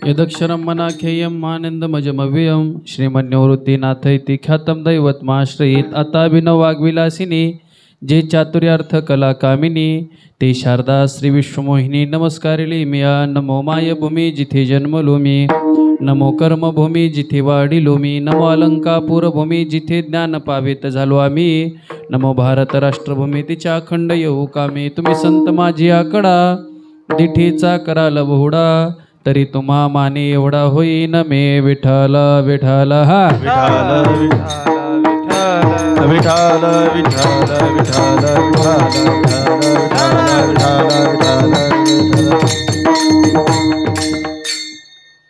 यदक्षरं मनाखेयम् आनन्दमजमव्ययं श्रीमन्निवृत्तिनाथैति ख्यातं दैवत्माश्रयेत् अताभिनव वाग्विलासिनी जे चातुर्यार्थ कला कामिनी ते शारदा श्री विश्वमोहिनी नमस्कारिली मिया नमो मायभूमी जिथे जन्मलो मी नमो कर्मभूमी जिथे वाढिलो मी नमो अलंकापूरभूमी जिथे ज्ञान पावित झालो आम्ही नमो भारत राष्ट्रभूमी तिच्या अखंड येऊ कामी तुम्ही संत माझी आकडा दिठीचा कराल बहुडा तरी तुम्हा माने एवढा होईन मे विठ्ठल विठ्ठल हा विठ्ठल विठ्ठल विठ्ठल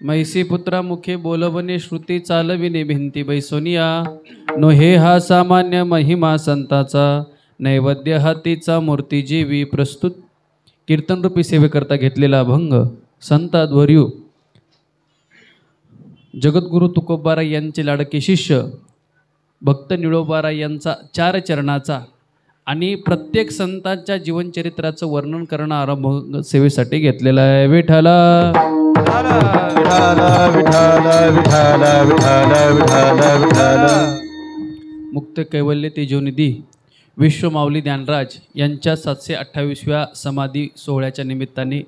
मैसी पुत्रा मुखे बोलवणे श्रुती चालविणे भिंती बैसोनिया नो हे हा सामान्य महिमा संताचा नैवेद्य हातीचा मूर्ती जीवी प्रस्तुत कीर्तनरूपी सेवेकरता घेतलेला भंग संताद्वर्यू जगद्गुरु तुकोबारा यांचे लाडके शिष्य भक्त निळोबारा यांचा 4 चरणाचा आणि प्रत्येक संतांच्या जीवनचरित्राचं वर्णन करणारा भंग सेवेसाठी घेतलेला आहे विठ्ठला मुक्त कैवल्य तेजोनिधी विश्वमाऊली ज्ञानराज यांच्या 728व्या समाधी सोहळ्याच्या निमित्ताने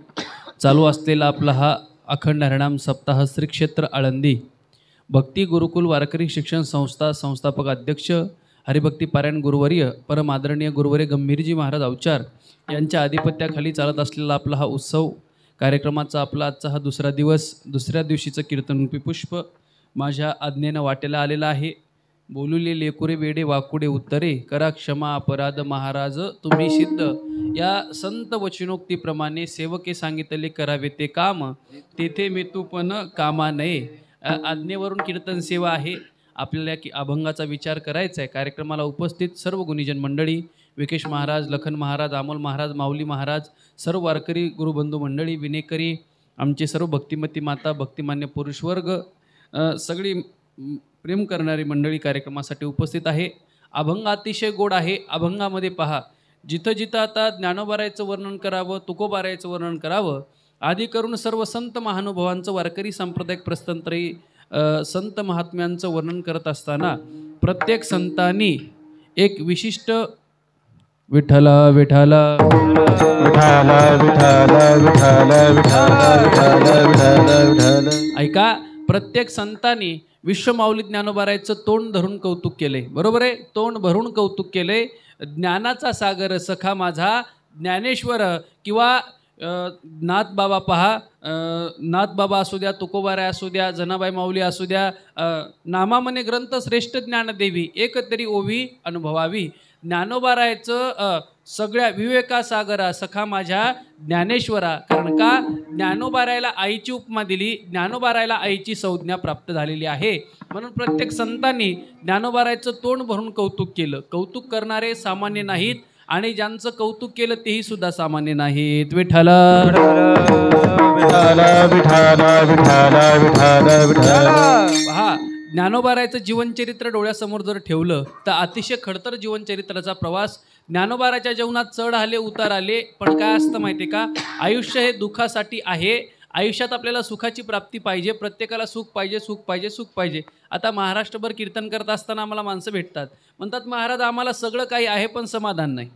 चालू असलेला आपला हा अखंड हरिनाम सप्ताह श्री क्षेत्र आळंदी भक्ती गुरुकुल वारकरी शिक्षण संस्था संस्थापक अध्यक्ष हरिभक्ती पारायण गुरुवर्य परम आदरणीय गुरुवर्य गंभीरजी महाराज अवचार यांच्या आधिपत्याखाली चालत असलेला आपला हा उत्सव कार्यक्रमाचा आपला आजचा हा दुसरा दिवस दुसऱ्या दिवशीचं कीर्तनरूपी पुष्प माझ्या आज्ञेनं वाटेला आलेला आहे बोलुले लेकुरे वेडे वाकुडे उत्तरे करा क्षमा अपराध महाराज तुम्ही सिद्ध या संत वचनोक्तीप्रमाणे सेवके सांगितले करावे ते काम तेथे मी तू पण कामा नये आज्ञेवरून कीर्तन सेवा आहे आपल्याला की अभंगाचा विचार करायचा आहे कार्यक्रमाला उपस्थित सर्व गुणीजन मंडळी विकेश महाराज लखन महाराज अमोल महाराज माऊली महाराज सर्व वारकरी गुरुबंधू मंडळी विनेकरी आमचे सर्व भक्तिमती माता भक्तिमान्य पुरुषवर्ग सगळी प्रेम करणारी मंडळी कार्यक्रमासाठी उपस्थित आहे अभंग अतिशय गोड आहे अभंगामध्ये पहा जिथं जिथं आता ज्ञानोबारायचं वर्णन करावं तुकोबारायचं वर्णन करावं आधी करून सर्व संत महानुभावांचं वारकरी सांप्रदायिक प्रस्तंत्री संत महात्म्यांचं वर्णन करत असताना प्रत्येक संतांनी एक विशिष्ट विठ्ठला विठ्ठला ऐका प्रत्येक संतांनी विश्वमाऊली ज्ञानोबारायचं तोंड धरून कौतुक केले बरोबर आहे तोंड भरून कौतुक केले ज्ञानाचा सागर सखा माझा ज्ञानेश्वर किंवा नाथ बाबा पहा नाथ बाबा असू द्या तुकोबाराय असू द्या जनाबाई माऊली असू द्या नामामने ग्रंथ श्रेष्ठ ज्ञानदेवी एक तरी ओवी अनुभवावी ज्ञानोबारायचं सगळ्या विवेकासागरा सखा माझ्या ज्ञानेश्वरा कारण का ज्ञानोबारायला आईची उपमा दिली ज्ञानोबारायला आईची संज्ञा प्राप्त झालेली आहे म्हणून प्रत्येक संतांनी ज्ञानोबारायचं तोंड भरून कौतुक केलं कौतुक करणारे सामान्य नाहीत आणि ज्यांचं कौतुक केलं तेही सुद्धा सामान्य नाहीत विठ्ठला पहा ज्ञानोबारायचं जीवनचरित्र डोळ्यासमोर जर ठेवलं तर अतिशय खडतर जीवनचरित्राचा प्रवास ज्ञानोबाराच्या जीवनात चढ आले उतार आले पण काय असतं माहिती आहे का आयुष्य हे दुःखासाठी आहे आयुष्यात आपल्याला सुखाची प्राप्ती पाहिजे प्रत्येकाला सुख पाहिजे सुख पाहिजे सुख पाहिजे आता महाराष्ट्रभर कीर्तन करत असताना आम्हाला माणसं भेटतात म्हणतात महाराज आम्हाला सगळं काही आहे पण समाधान नाही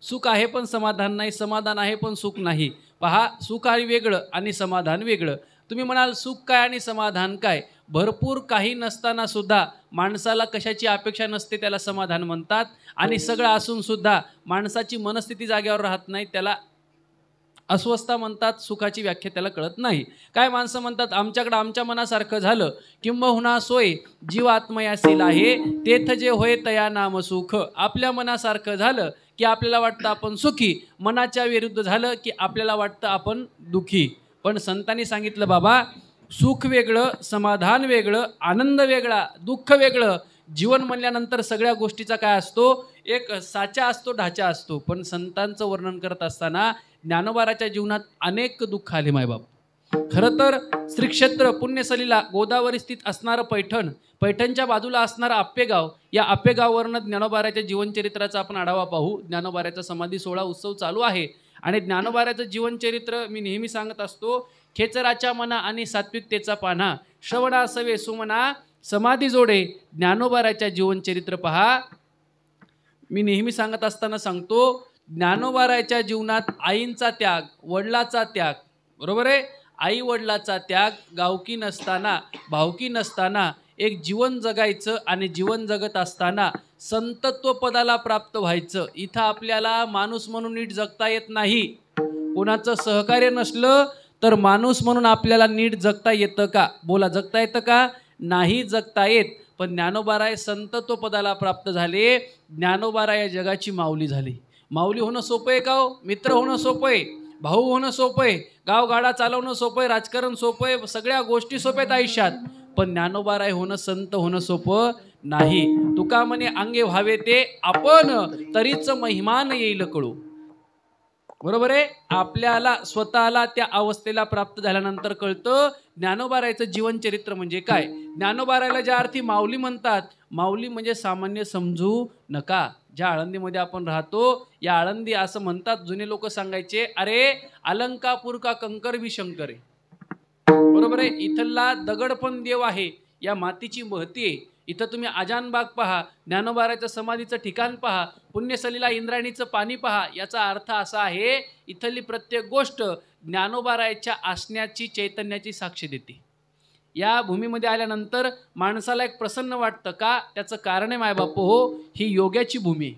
सुख आहे पण समाधान नाही समाधान आहे पण सुख नाही पहा सुख आहे वेगळं आणि समाधान वेगळं तुम्ही म्हणाल सुख काय आणि समाधान काय भरपूर काही नसताना सुद्धा माणसाला कशाची अपेक्षा नसते त्याला समाधान म्हणतात आणि सगळं असून सुद्धा माणसाची मनस्थिती जागेवर राहत नाही त्याला अस्वस्थता म्हणतात सुखाची व्याख्या त्याला कळत नाही काय माणसं म्हणतात आमच्याकडं आमच्या मनासारखं झालं किंबहुना सोय जीव आत्मयासील आहे तेथ जे होय तया नाम सुख आपल्या मनासारखं झालं की आपल्याला वाटतं आपण सुखी मनाच्या विरुद्ध झालं की आपल्याला वाटतं आपण दुःखी पण संतांनी सांगितलं बाबा सुख वेगळं समाधान वेगळं आनंद वेगळा दुःख वेगळं जीवन म्हणल्यानंतर सगळ्या गोष्टीचा काय असतो एक साचा असतो ढाचा असतो पण संतांचं वर्णन करत असताना ज्ञानोबाराच्या जीवनात अनेक दुःख आले मायबाप खरं तर श्रीक्षेत्र पुण्यसलीला गोदावरी स्थित असणारं पैठण पैठणच्या बाजूला असणारं आप्पेगाव या आप्पेगाववरनं ज्ञानोबाराच्या जीवनचरित्राचा आपण आढावा पाहू ज्ञानोबाराचा समाधी सोहळा उत्सव चालू आहे आणि ज्ञानोबाराचं जीवनचरित्र मी नेहमी सांगत असतो, खेचराच्या मना आणि सात्विकतेचा पाना, श्रवणा सवे सुमना समाधी जोडे. ज्ञानोबाराच्या जीवनचरित्र पहा. मी नेहमी सांगत असताना सांगतो, ज्ञानोबाराच्या जीवनात आईंचा त्याग, वडिलाचा त्याग, बरोबर आहे, आई वडिलाचा त्याग, गावकी नसताना, भावकी नसताना एक जीवन जगायचं आणि जीवन जगत असताना संतत्व पदाला प्राप्त व्हायचं. इथं आपल्याला माणूस म्हणून नीट जगता येत नाही. कोणाचं सहकार्य नसलं तर माणूस म्हणून आपल्याला नीट जगता येतं का? बोला, जगता येतं का? नाही जगता येत. पण ज्ञानोबाराय संतत्व पदाला प्राप्त झाले. ज्ञानोबाराय या जगाची माऊली झाली. माऊली होणं सोपं आहे का हो? मित्र होणं सोपं आहे, भाऊ होणं सोपं आहे, गावगाडा चालवणं सोपं आहे, राजकारण सोपं आहे, सगळ्या गोष्टी सोप्या आहेत आयुष्यात. पण ज्ञानोबाराय होणं, संत होणं सोपं नाही. तुका म्हणे अंगे व्हावे ते आपण, तरीच महिमान येईल कळू. बरोबर आहे. आपल्याला स्वतःला त्या अवस्थेला प्राप्त झाल्यानंतर कळतं ज्ञानोबारायचं जीवनचरित्र म्हणजे काय. ज्ञानोबारायला ज्या अर्थी माऊली म्हणतात, माऊली म्हणजे सामान्य समजू नका. ज्या आळंदीमध्ये आपण राहतो, या आळंदी असं म्हणतात, जुने लोक सांगायचे, अरे अलंकापूर का कंकर भी शंकर आहे. बरोबर आहे. इथला दगड पण देव आहे, या मातीची महती आहे. इथं तुम्ही आजानबाग पहा, ज्ञानोबारायचं समाधीचं ठिकाण पहा, पुण्यसलीला इंद्रायणीचं पाणी पहा. याचा अर्थ असा आहे, इथली प्रत्येक गोष्ट ज्ञानोबारायच्या असण्याची, चैतन्याची साक्ष देते. या भूमीमध्ये आल्यानंतर माणसाला एक प्रसन्न वाटतं का? त्याचं कारण आहे मायबापू हो, ही योग्याची भूमी आहे,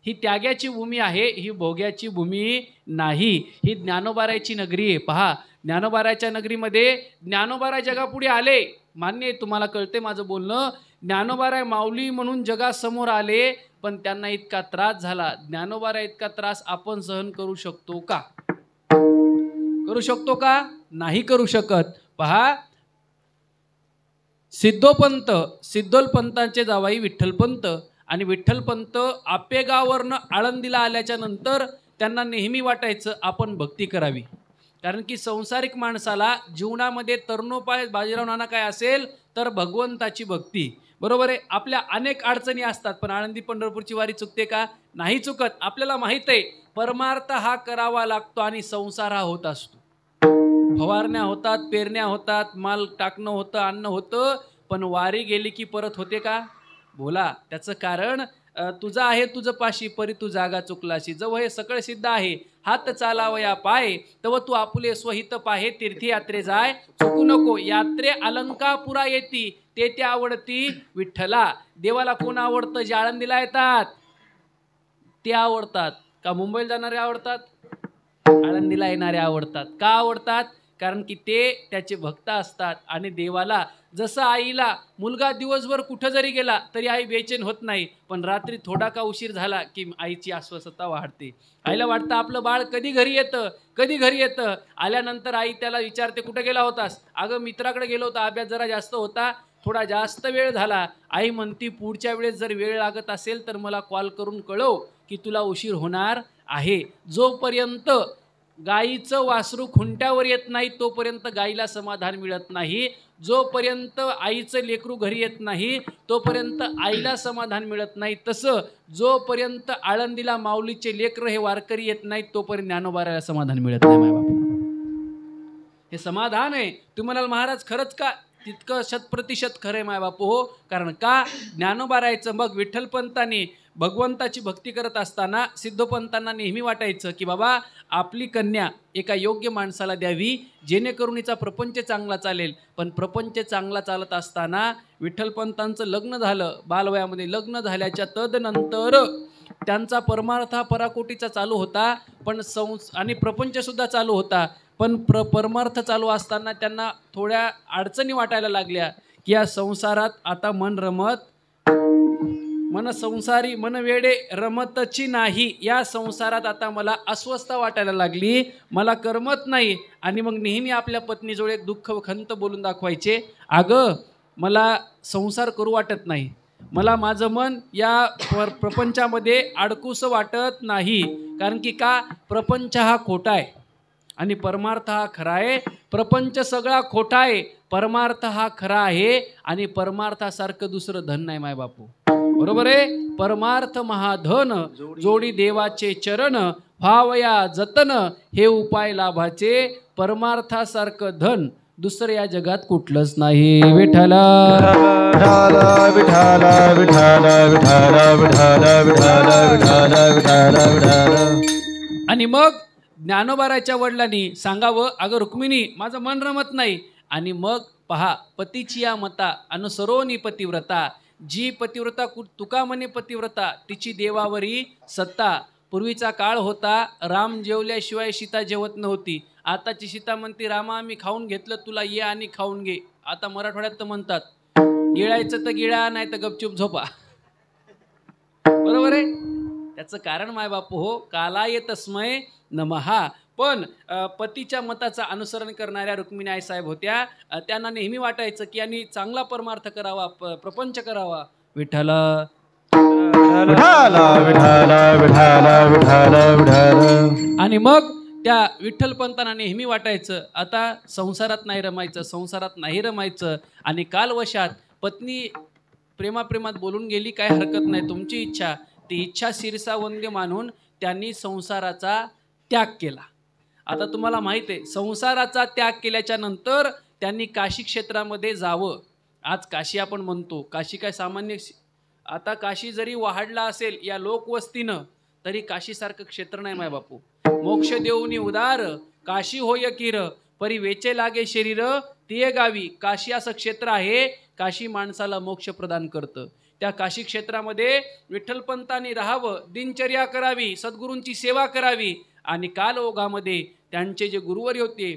ही त्याग्याची भूमी आहे, ही भोग्याची भूमी नाही. ही ज्ञानोबारायची नगरी आहे. पहा, ज्ञानोबारायच्या नगरीमध्ये ज्ञानोबाराय जगापुढे आले. मान्य आहे, तुम्हाला कळते माझं बोलणं. ज्ञानोबाराय माऊली म्हणून जगासमोर आले, पण त्यांना इतका त्रास झाला. ज्ञानोबाराय इतका त्रास आपण सहन करू शकतो का? करू शकतो का? नाही करू शकत. पहा, सिद्धोपंत, सिद्धोलपंतांचे जावाई विठ्ठलपंत, आणि विठ्ठलपंत आपेगावरनं आळंदीला आल्याच्या नंतर त्यांना नेहमी वाटायचं आपण भक्ती करावी. कारण की संसारिक माणसाला जीवनामध्ये तरुणोपाय बाजीराव नाना काय असेल तर भगवंताची भक्ती. बरोबर आहे. आपल्या अनेक अडचणी असतात, पण आळंदी पंढरपूरची वारी चुकते का? नाही चुकत. आपल्याला माहित आहे परमार्थ हा करावा लागतो आणि संसार हा होत असतो. फवारण्या होतात, पेरण्या होतात, माल टाकणं होतं, अन्न होतं, पण वारी गेली की परत होते का? बोला. त्याचं कारण तुझं आहे तुझं पाशी, परी तू जागा चुकलाशी. जवळ हे सगळं सिद्ध आहे, हात चालावया पाय, तव तू आपुले स्वहित पाहे, तीर्थयात्रे जाय चुकू नको. यात्रे अलंकापुरा येती, ते त्या आवडती विठ्ठला. देवाला कोण आवडतं? जे आळंदीला येतात ते आवडतात का? मुंबईला जाणारे आवडतात? आळंदीला येणारे आवडतात. का आवडतात? कारण की ते त्याचे भक्त असतात. आणि देवाला जसं आईला मुलगा दिवसभर कुठं जरी गेला तरी आई बेचैन होत नाही, पण रात्री थोडा का उशीर झाला की आईची अस्वस्थता वाढते. आईला वाटतं आपलं बाळ कधी घरी येतं, कधी घरी येतं. आल्यानंतर आई त्याला विचारते, कुठं गेला होतास? अगं मित्राकडे गेलो होता, अभ्यास जरा जास्त होता, थोडा जास्त वेळ झाला. आई म्हणती, पुढच्या वेळेस जर वेळ लागत असेल तर मला कॉल करून कळव की तुला उशीर होणार आहे. जोपर्यंत गाईचं वासरू खुंट्यावर येत नाही तोपर्यंत गाईला समाधान मिळत नाही. जोपर्यंत आईचं लेकरू घरी येत नाही तोपर्यंत आईला समाधान मिळत नाही. तसं जोपर्यंत आळंदीला माऊलीचे लेकरं हे वारकरी येत नाहीत तोपर्यंत ज्ञानोबाराला समाधान मिळत नाही. मायबाप, हे समाधान आहे. तुम्ही म्हणाल महाराज खरंच का? तितकं 100% खरं आहे मायबापू हो. कारण का? ज्ञानोबारायचं मग विठ्ठलपंतांनी भगवंताची भक्ती करत असताना सिद्धोपंतांना नेहमी वाटायचं की बाबा आपली कन्या एका योग्य माणसाला द्यावी, जेणेकरून हिचा प्रपंच चांगला चालेल. पण प्रपंच चांगला चालत असताना विठ्ठलपंतांचं लग्न झालं. बालवयामध्ये लग्न झाल्याच्या तदनंतर त्यांचा परमार्थ पराकोटीचा चालू होता, पण आणि प्रपंचसुद्धा चालू होता. पण परमार्थ चालू असताना त्यांना थोड्या अडचणी वाटायला लागल्या की या संसारात आता मन रमत, मन संसारी मन वेडे रमतची नाही. या संसारात आता मला अस्वस्थता वाटायला लागली, मला करमत नाही. आणि मग नेहमी आपल्या पत्नीजवळ एक दुःख खंत बोलून दाखवायचे, अगं मला संसार करू वाटत नाही, मला माझं मन या प्रपंचामध्ये अडकूसं वाटत नाही. कारण की का? प्रपंच हा खोटा आहे आणि परमार्थ हा खरा आहे. प्रपंच सगळा खोटा आहे, परमार्थ हा खरा आहे. आणि परमार्थासारखं दुसरं धन नाही मायबापू. बरोबर आहे. परमार्थ महाधन जोडी देवाचे चरण, व्हावया जतन, हे उपाय लाभाचे, परमार्थासारखं धन दुसरं या जगात कुठलंच नाही. विठ्ठल विठ्ठल विठ्ठल विठ्ठल विठ्ठल विठ्ठल विठ्ठल विठ्ठल विठ्ठल. आणि मग ज्ञानोबाराच्या वडिलांनी सांगावं, अगं रुक्मिणी माझं मन रमत नाही. आणि मग पहा, पतीची या मता अनुसरोनी पतिव्रता, जी पतिव्रता तुका म्हणे पतिव्रता, तिची देवावरी सत्ता. पूर्वीचा काळ होता, राम जेवल्याशिवाय सीता जेवत नव्हती. आताची सीता म्हणते, रामा आम्ही खाऊन घेतलं, तुला ये आणि खाऊन घे. आता मराठवाड्यात तर म्हणतात, गिळायचं तर गिळा, नाही तर गपचूप झोपा. बरोबर आहे. त्याचं कारण माय बापू हो, कालाय तस्मय नमहा. पण पतीच्या मताचं अनुसरण करणाऱ्या रुक्मिणी आई साहेब होत्या. त्यांना नेहमी वाटायचं की यांनी चांगला परमार्थ करावा, प्रपंच करावा. विठ्ठल विठ्ठल विठ्ठल विठ्ठल विठ्ठल विठ्ठल. आणि मग त्या विठ्ठलपंतांना नेहमी वाटायचं आता संसारात नाही रमायचं, संसारात नाही रमायचं. आणि कालवशात पत्नी प्रेमाप्रेमात बोलून गेली, काय हरकत नाही, तुमची इच्छा. ती इच्छा शिरसावंद्य मानून त्यांनी संसाराचा त्याग केला. आता तुम्हाला माहिती आहे, संसाराचा त्याग केल्याच्या नंतर त्यांनी काशी क्षेत्रामध्ये जावं. आज काशी आपण म्हणतो, काशी काय सामान्य, आता काशी जरी वाढला असेल या लोकवस्तीनं, तरी काशीसारखं क्षेत्र नाही माय बापू. मोक्ष देऊनी उदार काशी होय किर, परी वेचे लागे शरीर ते गावी. काशी असं क्षेत्र आहे, काशी माणसाला मोक्ष प्रदान करतं. त्या काशी क्षेत्रामध्ये विठ्ठलपंतांनी राहावं, दिनचर्या करावी, सद्गुरूंची सेवा करावी. आणि कालओघामध्ये त्यांचे जे गुरुवर्य होते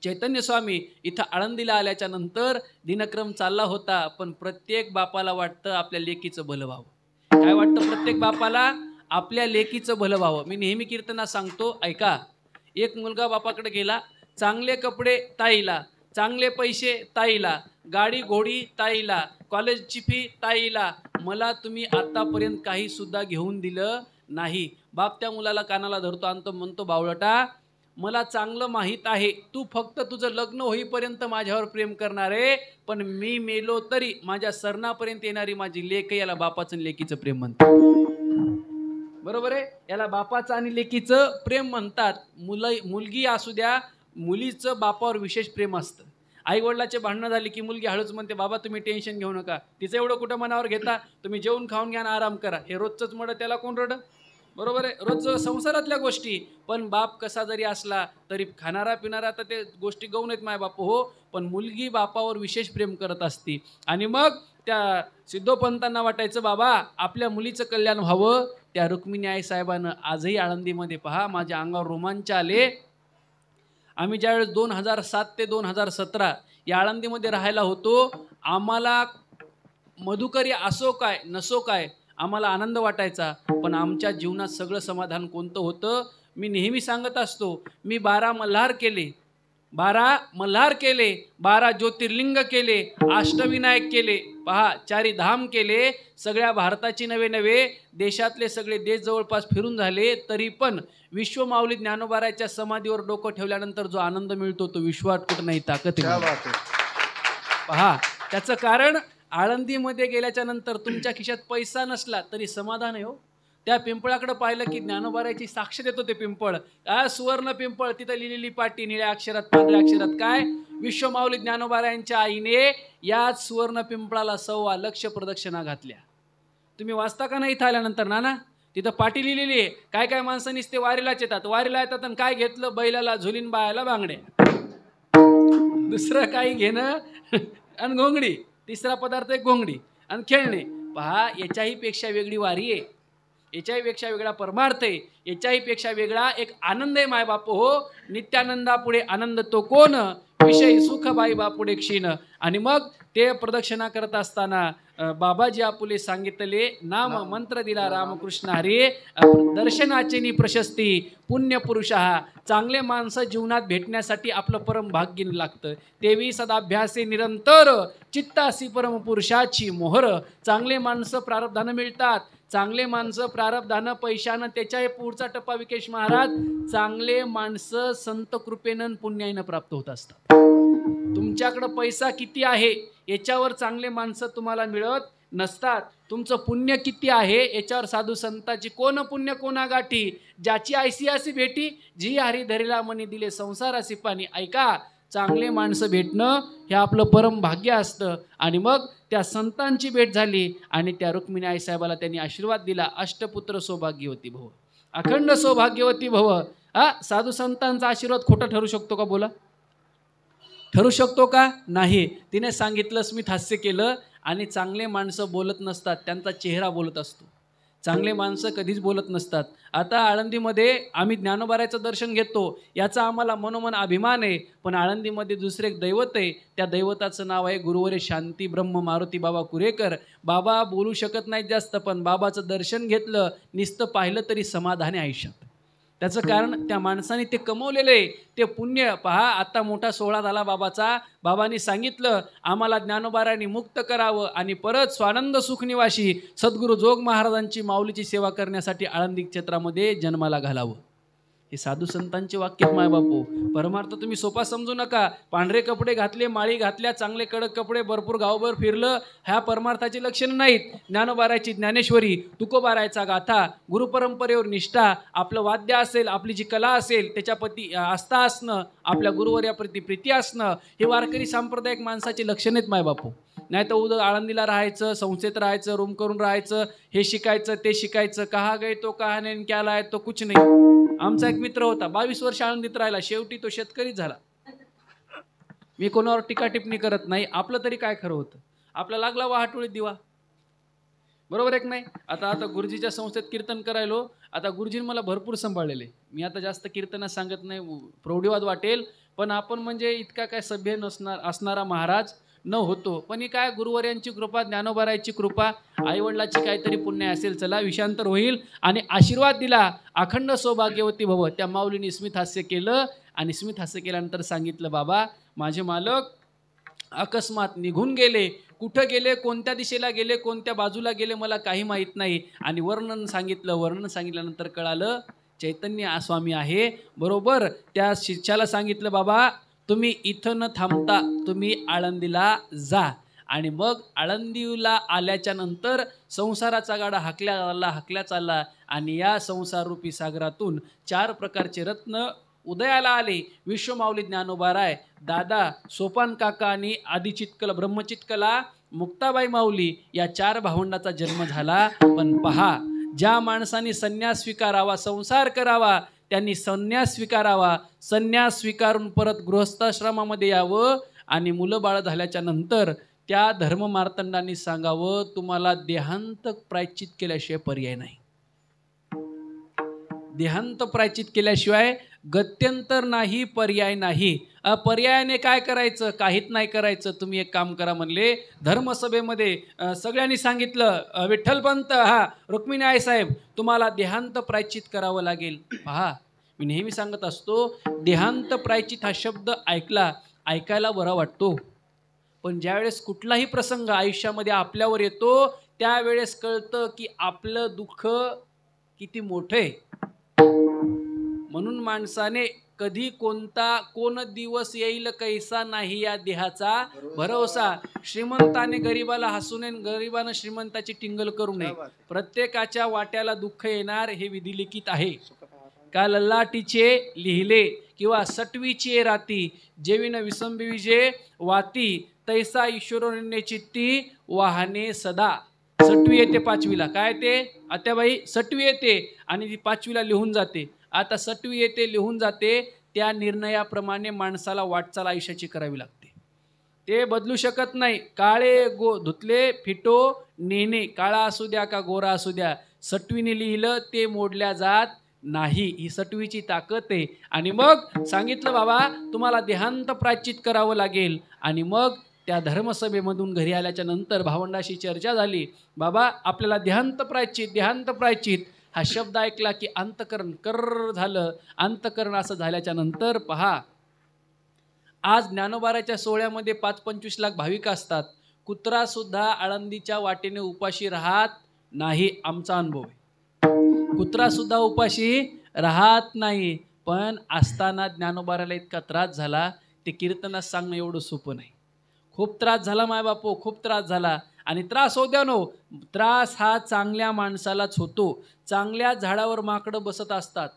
चैतन्य स्वामी, इथं आळंदीला आल्याच्या नंतर दिनक्रम चालला होता. पण प्रत्येक बापाला वाटतं आपल्या लेकीचं भलं व्हावं. काय वाटतं प्रत्येक बापाला? आपल्या लेकीचं भलं व्हावं. मी नेहमी कीर्तना सांगतो, ऐका. एक मुलगा बापाकडे गेला, चांगले कपडे ताईला, चांगले पैसे ताईला, गाडी घोडी ताईला, कॉलेजची फी ताईला, मला तुम्ही आतापर्यंत काही सुद्धा घेऊन दिलं नाही. बाप त्या मुलाला कानाला धरतो, आणतो, म्हणतो, बावळटा मला चांगलं माहीत आहे, तू फक्त तुझं लग्न होईपर्यंत माझ्यावर प्रेम करणार आहे, पण मी मेलो तरी माझ्या सरणापर्यंत येणारी माझी लेक, याला बापाचं लेकीचं प्रेम म्हणतात. बरोबर आहे, याला बापाचं आणि लेकीचं प्रेम म्हणतात. मुलगी असू द्या, मुलीचं बापावर विशेष प्रेम असतं. आई वडिलाचे भांडणं झाली की मुलगी हळूच म्हणते, बाबा तुम्ही टेन्शन घेऊ नका, तिचं एवढं कुठं मनावर घेता, तुम्ही जेवून खाऊन घ्या आणि आराम करा. हे रोजचंच मड, त्याला कोण रड? बरोबर आहे, रोज संसारातल्या गोष्टी. पण बाप कसा जरी असला तरी खाणारा पिणारा तर ते गोष्टी गौण आहेत माय बाप हो, पण मुलगी बापावर विशेष प्रेम करत असती. आणि मग त्या सिद्धोपंतांना वाटायचं, बाबा आपल्या मुलीचं कल्याण व्हावं. त्या रुक्मिणी आई साहेबानं आजही आळंदीमध्ये पहा, माझ्या अंगावर रोमांच आले. आम्ही ज्यावेळेस 2007 ते 2017 या आळंदीमध्ये राहायला होतो, आम्हाला मधुकरी असो काय नसो काय, आम्हाला आनंद वाटायचा. पण आमच्या जीवनात सगळं समाधान कोणतं होतं? मी नेहमी सांगत असतो, मी 12 मल्हार केले, 12 ज्योतिर्लिंग केले, अष्टविनायक केले, पहा 4 धाम केले, सगळ्या भारताची नवे देशातले सगळे देश जवळपास फिरून झाले. तरी पण विश्वमाऊली ज्ञानोबाराच्या समाधीवर डोकं ठेवल्यानंतर जो आनंद मिळतो तो विश्वात कुठं नाही ताकद आहे. पहा त्याचं कारण, आळंदीमध्ये गेल्याच्या नंतर तुमच्या खिशात पैसा नसला तरी समाधान आहे हो. त्या पिंपळाकडे पाहिलं की ज्ञानोबाराची साक्ष देतो ते पिंपळ, सुवर्ण पिंपळ, तिथं लिहिलेली पाटी निळ्या अक्षरात पांढऱ्या अक्षरात, काय विश्वमाऊली ज्ञानोबारायांच्या आईने याच सुवर्ण पिंपळाला 1.25 लक्ष प्रदक्षिणा घातल्या. तुम्ही वाचता का नाही इथं आल्यानंतर? नाना तिथं पाटी लिहिलेली आहे. काय काय माणसं नुसते वारीलाच येतात, वारीला येतात आणि काय घेतलं? बैलाला झुलीन बायाला बांगड्या, दुसरं काही घेणं आणि घोंगडी, तिसरा पदार्थ एक घोंगडी आणि खेळणे. पहा याच्याही पेक्षा वेगळी वारी आहे, याच्याही पेक्षा वेगळा परमार्थ आहे, याच्याही पेक्षा वेगळा एक आनंद आहे माय बाप हो. नित्यानंदा पुढे आनंद तो कोण, विषयी सुख बाई बापुढे क्षीण. आणि मग ते प्रदक्षिणा करत असताना बाबाजी आपुले सांगितले नाम मंत्र दिला रामकृष्ण हरी, दर्शनाचे प्रशस्ती पुण्यपुरुष. चांगले माणसं जीवनात भेटण्यासाठी आपलं परम भाग्य लागतं. तेवी सदाभ्यासे निरंतर चित्तासी परमपुरुषाची मोहर. चांगले माणसं प्रारब्धानं मिळतात, चांगले माणसं प्रारब्धानं पैशानं, त्याच्या पुढचा टप्पा विकेश महाराज, चांगले माणसं संत कृपेनं पुण्यानं प्राप्त होत असतात. तुमच्याकडं पैसा किती आहे याच्यावर चांगले माणसं तुम्हाला मिळत नसतात. तुमचं पुण्य किती आहे याच्यावर साधू संतांची कोण पुण्य कोणा गाठी, ज्याची ऐसी अशी भेटी, जी हरी धरिला मनी दिले संसारासी पाणी. ऐका, चांगले माणसं भेटणं हे आपलं परम भाग्य असतं. आणि मग त्या संतांची भेट झाली आणि त्या रुक्मिणी आईसाहेबाला त्यांनी आशीर्वाद दिला, अष्टपुत्र सौभाग्यवती भव, अखंड सौभाग्यवती भव. साधू संतांचा आशीर्वाद खोटा ठरू शकतो का? बोला, ठरू शकतो का? नाही. तिने सांगितलं, स्मित हास्य केलं. आणि चांगले माणसं बोलत नसतात, त्यांचा चेहरा बोलत असतो. चांगले माणसं कधीच बोलत नसतात. आता आळंदीमध्ये आम्ही ज्ञानोबाराचं दर्शन घेतो, याचा आम्हाला मनोमन अभिमान आहे. पण आळंदीमध्ये दुसरे एक दैवत आहे, त्या दैवताचं नाव आहे गुरुवरे शांती ब्रह्म मारुती बाबा कुरेकर. बाबा बोलू शकत नाहीत जास्त, पण बाबाचं दर्शन घेतलं, नुसतं पाहिलं तरी समाधान आहे आयुष्यात. त्याचं कारण त्या माणसाने ते कमवलेलं आहे, ते पुण्य. पहा, आता मोठा सोहळा झाला बाबाचा. बाबांनी सांगितलं आम्हाला ज्ञानोबारांनी मुक्त करावं आणि परत स्वानंद सुखनिवासी सद्गुरू जोग महाराजांची माऊलीची सेवा करण्यासाठी आळंदी क्षेत्रामध्ये जन्माला घालावं. हे साधू संतांचे वाक्य माय बापू. परमार्थ तुम्ही सोपा समजू नका. पांढरे कपडे घातले, माळी घातल्या, चांगले कडक कपडे, भरपूर गावभर फिरलं, ह्या परमार्थाची लक्षणं नाहीत. ज्ञानोबाराची ज्ञानेश्वरी, तुकोबारायचा गाथा, गुरुपरंपरेवर निष्ठा, आपलं वाद्य असेल, आपली जी कला असेल त्याच्याप्रती आस्था असणं, आपल्या गुरुवर्याप्रती प्रीती असणं, हे वारकरी सांप्रदायिक माणसाची लक्षणं आहेत माय बापू. नाही तर उद्या आळंदीला राहायचं, संस्थेत राहायचं, रूम करून राहायचं, हे शिकायचं ते शिकायचं, कहा गए तो कहा नाही, क्या लाय तो कुछ नाही. आमचा एक मित्र होता, 22 वर्ष आळंदीत राहिला, शेवटी तो शेतकरीच झाला. मी कोणावर टीका टिप्पणी करत नाही, आपलं तरी काय खरं होतं. आपला लागला वाहटोळीत दिवा, बरोबर आहे की नाही. आता गुरुजीच्या संस्थेत कीर्तन करायलो, आता गुरुजीने मला भरपूर सांभाळलेले. मी आता जास्त कीर्तनात सांगत नाही, प्रौढीवाद वाटेल, पण आपण म्हणजे इतका काय सभ्य असणारा महाराज न होतो. पण ही काय गुरुवर्यांची कृपा, ज्ञानोबारायची कृपा, आईवडिलाची काहीतरी पुण्य असेल. चला, विषांतर होईल. आणि आशीर्वाद दिला, अखंड सौभाग्यवती भव. त्या माऊलीने स्मित हास्य केलं आणि स्मित हास्य केल्यानंतर सांगितलं, बाबा माझे मालक अकस्मात निघून गेले. कुठं गेले, कोणत्या दिशेला गेले, कोणत्या बाजूला गेले मला काही माहीत नाही. आणि वर्णन सांगितल्यानंतर कळालं चैतन्य स्वामी आहे. बरोबर त्या शिष्याला सांगितलं, बाबा तुम्ही इथं न थांबता तुम्ही आळंदीला जा. आणि मग आळंदीला आल्याच्या नंतर संसाराचा गाडा हाकल्या चालला आणि या संसाररूपी सागरातून 4 प्रकारचे रत्न उदयाला आले. विश्वमाऊली ज्ञानोबाराय, दादा, सोपान काका आणि आदिचितकला ब्रह्मचितकला मुक्ताबाई माऊली, या 4 भावंडाचा जन्म झाला. पण पहा, ज्या माणसाने संन्यास स्वीकारावा, संसार करावा, त्यांनी संन्यास स्वीकारावा. संन्यास स्वीकारून परत गृहस्थाश्रमामध्ये यावं आणि मुलं बाळ झाल्याच्या नंतर त्या धर्ममार्तंडांनी सांगावं, तुम्हाला देहांत प्रायश्चित केल्याशिवाय पर्याय नाही. देहांत प्रायश्चित केल्याशिवाय गत्यंतर नाही, पर्याय नाही. पर्यायाने काय करायचं? काहीच नाही करायचं. तुम्ही एक काम करा म्हणले धर्मसभेमध्ये, सगळ्यांनी सांगितलं, विठ्ठलपंत, रुक्मिणी आई साहेब, तुम्हाला देहांत प्रायश्चित करावं लागेल. पहा, मी नेहमी सांगत असतो, देहांत प्रायश्चित हा शब्द ऐकायला बरा वाटतो, पण ज्यावेळेस कुठलाही प्रसंग आयुष्यामध्ये आपल्यावर येतो त्यावेळेस कळतं की आपलं दुःख किती मोठं आहे. म्हणून माणसाने कधी कोण दिवस येईल कैसा नाही या देहाचा भरोसा. श्रीमंताने गरीबाला हसू नये, गरीबानं श्रीमंताची टिंगल करू नये. प्रत्येकाच्या वाट्याला दुःख येणार, हे विधिलिखित आहे. का ललाटीचे लिहिले किंवा सटवीचे राती, जेविन विसंबिजे वाती, तैसा ईश्वरोन्य चित्ती वाहने सदा. सटवी येते 5वीला, काय ते आत्याबाई, सटवी येते आणि ती 5वीला लिहून जाते. आता सटवी येते, लिहून जाते, त्या निर्णयाप्रमाणे माणसाला वाटचाल आयुष्याची करावी लागते. ते बदलू शकत नाही. काळे धुतले फिटो नेणे, काळा असू द्या का गोरा असू द्या, सटवीने लिहिलं ते मोडल्या जात नाही. ही सटवीची ताकद आहे. आणि मग सांगितलं, बाबा तुम्हाला देहांत प्रायश्चित करावं लागेल. आणि मग त्या धर्मसभेमधून घरी आल्याच्या नंतर भावंडाशी चर्चा झाली, बाबा आपल्याला देहांत प्रायश्चित हा शब्द ऐकला की अंतकरण कर झालं. अंतकरण असं झाल्याच्या नंतर पहा, आज ज्ञानोबाराच्या सोहळ्यामध्ये 5-25 लाख भाविक असतात. कुत्रा सुद्धा आळंदीच्या वाटेने उपाशी राहत नाही, आमचा अनुभव आहे. कुत्रा सुद्धा उपाशी राहत नाही. पण असताना ज्ञानोबाराला इतका त्रास झाला, ते कीर्तनात सांगणं एवढं सोपं नाही. खूप त्रास झाला माय बापू, खूप त्रास झाला. आणि त्रास होऊ द्या नो. त्रास हा चांगल्या माणसालाच होतो. चांगल्या झाडावर माकडं बसत असतात,